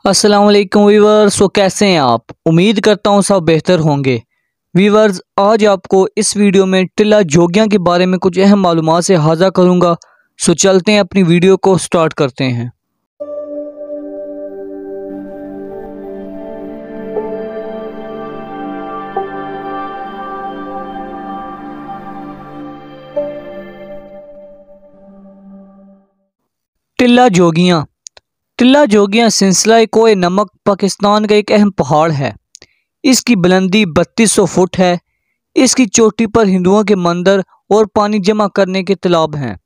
अस्सलाम वालेकुम वीवर्स। तो कैसे हैं आप? उम्मीद करता हूँ सब बेहतर होंगे। वीवर्स, आज आपको इस वीडियो में टिल्ला जोगियां के बारे में कुछ अहम मालूमात से हाज़ा करूँगा। सो चलते हैं, अपनी वीडियो को स्टार्ट करते हैं। टिल्ला जोगियां। टिल्ला जोगियां सिलसिला कोहे नमक पाकिस्तान का एक अहम पहाड़ है। इसकी बुलंदी 3200 फुट है। इसकी चोटी पर हिंदुओं के मंदिर और पानी जमा करने के तालाब हैं।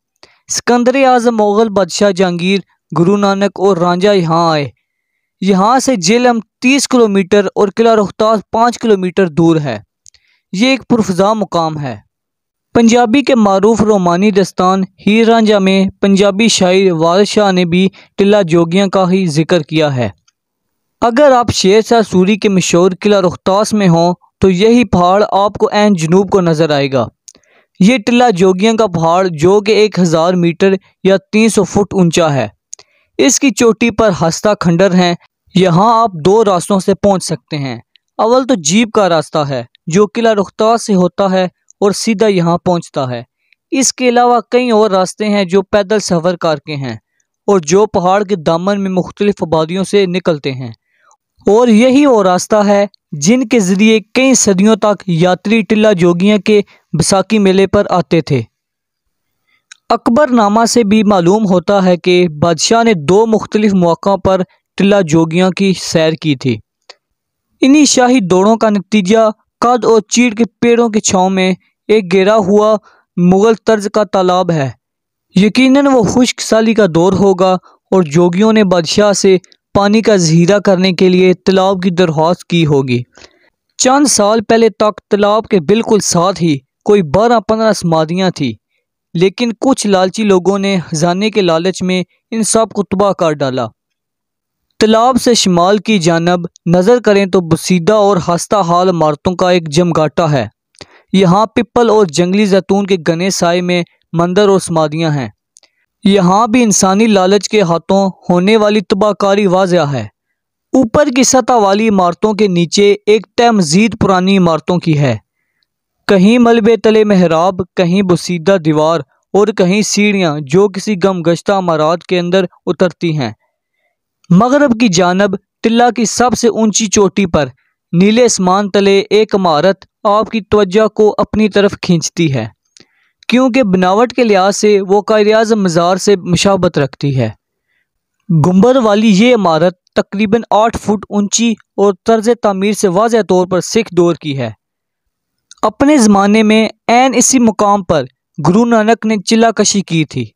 सिकंदर आज़म, मुगल बादशाह जहांगीर, गुरु नानक और रांझा यहाँ आए। यहाँ से जेहलम 30 किलोमीटर और किला रोहतास 5 किलोमीटर दूर है। ये एक पुरफजा मुकाम है। पंजाबी के मारूफ रोमानी दस्तान हीर रांझा में पंजाबी शायर वारिस शाह ने भी टिल्ला जोगियां का ही जिक्र किया है। अगर आप शेर शाह सूरी के मशहूर किला रोहतास में हों तो यही पहाड़ आपको ऐन जनूब को नज़र आएगा। ये टिल्ला जोगियां का पहाड़ जो कि 1000 मीटर या 300 फुट ऊंचा है। इसकी चोटी पर हस्ता खंडर हैं। यहाँ आप दो रास्तों से पहुँच सकते हैं। अव्वल तो जीप का रास्ता है जो किला रोहतास से होता है और सीधा यहाँ पहुँचता है। इसके अलावा कई और रास्ते हैं जो पैदल सफ़र करके हैं और जो पहाड़ के दामन में मुख्तलिफ आबादियों से निकलते हैं। और यही वो रास्ता है जिनके ज़रिए कई सदियों तक यात्री टिल्ला जोगियां के बैसाखी मेले पर आते थे। अकबरनामा से भी मालूम होता है कि बादशाह ने दो मुख्तलिफ मौक़ों पर टिल्ला जोगियां की सैर की थी। इन्हीं शाही दौड़ों का नतीजा कद और चीड़ के पेड़ों की छाँव में एक गिरा हुआ मुगल तर्ज का तालाब है। यकीनन वो खुश्क साली का दौर होगा और जोगियों ने बादशाह से पानी का ज़ख़ीरा करने के लिए तालाब की दरख्वास्त की होगी। चंद साल पहले तक तालाब के बिल्कुल साथ ही कोई 12-15 समाधियाँ थी, लेकिन कुछ लालची लोगों ने खजाने के लालच में इन सब को तबाह कर डाला। तालाब से शिमाल की जानब नज़र करें तो बसीदा और हस्ता हाल इमारतों का एक जमघाटा है। यहाँ पिपल और जंगली जैतून के घने साए में मंदिर और समाधियाँ हैं। यहाँ भी इंसानी लालच के हाथों होने वाली तबाहकारी वाज़ह है। ऊपर की सतह वाली इमारतों के नीचे एक तह मज़ीद पुरानी इमारतों की है। कहीं मलबे तले महराब, कहीं बसीदा दीवार और कहीं सीढ़ियाँ जो किसी गमगश्ता इमारत के अंदर उतरती हैं। मगरब की जानब टिल्ला की सबसे ऊंची चोटी पर नीले आसमान तले एक इमारत आपकी तवज्जो को अपनी तरफ खींचती है, क्योंकि बनावट के लिहाज से वो कायद-ए-आज़म मज़ार से मुशाबत रखती है। गुंबद वाली ये इमारत तकरीबन 8 फुट ऊंची और तर्ज तामीर से वाज़ह तौर पर सिख दौर की है। अपने ज़माने में ऐन इसी मुकाम पर गुरु नानक ने चिल्ला कशी की थी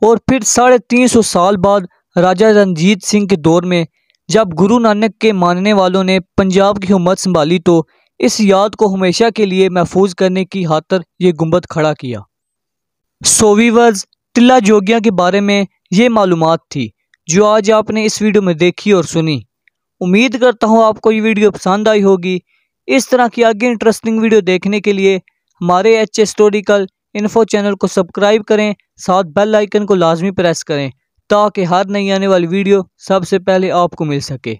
और फिर 350 साल बाद राजा रणजीत सिंह के दौर में जब गुरु नानक के मानने वालों ने पंजाब की हुकूमत संभाली तो इस याद को हमेशा के लिए महफूज करने की खातिर ये गुंबद खड़ा किया। सो वीवर्स, टिल्ला जोगियां के बारे में ये मालूमात थी जो आज आपने इस वीडियो में देखी और सुनी। उम्मीद करता हूँ आपको ये वीडियो पसंद आई होगी। इस तरह की आगे इंटरेस्टिंग वीडियो देखने के लिए हमारे एच हिस्टोरिकल इन्फो चैनल को सब्सक्राइब करें, साथ बेल आइकन को लाजमी प्रेस करें ताकि हर नई आने वाली वीडियो सबसे पहले आपको मिल सके।